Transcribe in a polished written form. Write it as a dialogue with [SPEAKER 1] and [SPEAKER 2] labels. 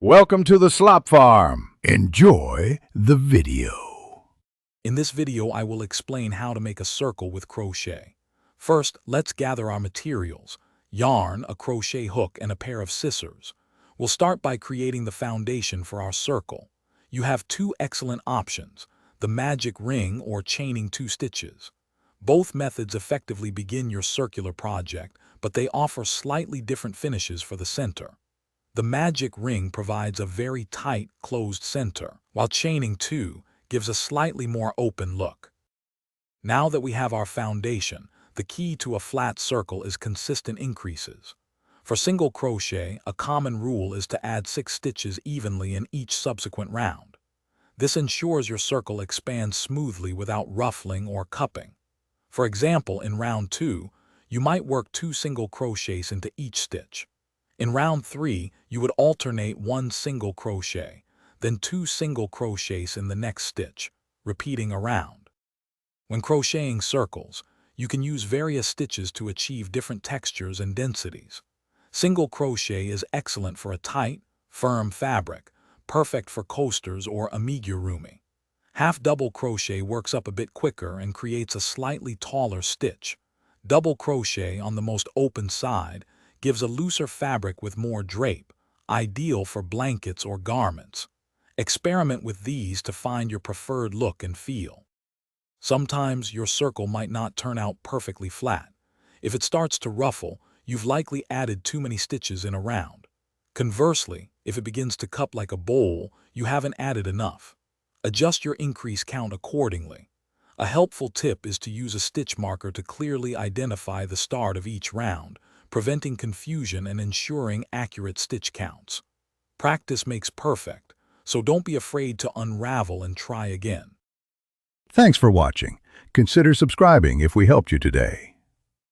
[SPEAKER 1] Welcome to the Slop Farm. Enjoy the video.
[SPEAKER 2] In this video, I will explain how to make a circle with crochet. First, let's gather our materials: yarn, a crochet hook, and a pair of scissors. We'll start by creating the foundation for our circle. You have two excellent options: the magic ring or chaining 2 stitches. Both methods effectively begin your circular project, but they offer slightly different finishes for the center. The magic ring provides a very tight, closed center, while chaining 2 gives a slightly more open look. Now that we have our foundation, the key to a flat circle is consistent increases. For single crochet, a common rule is to add 6 stitches evenly in each subsequent round. This ensures your circle expands smoothly without ruffling or cupping. For example, in round 2, you might work 2 single crochets into each stitch. In round 3, you would alternate 1 single crochet, then 2 single crochets in the next stitch, repeating around. When crocheting circles, you can use various stitches to achieve different textures and densities. Single crochet is excellent for a tight, firm fabric, perfect for coasters or amigurumi. Half double crochet works up a bit quicker and creates a slightly taller stitch. Double crochet on the most open side gives a looser fabric with more drape, ideal for blankets or garments. Experiment with these to find your preferred look and feel. Sometimes your circle might not turn out perfectly flat. If it starts to ruffle, you've likely added too many stitches in a round. Conversely, if it begins to cup like a bowl, you haven't added enough. Adjust your increase count accordingly. A helpful tip is to use a stitch marker to clearly identify the start of each round, preventing confusion and ensuring accurate stitch counts. Practice makes perfect, so don't be afraid to unravel and try again.
[SPEAKER 1] Thanks for watching. Consider subscribing if we helped you today.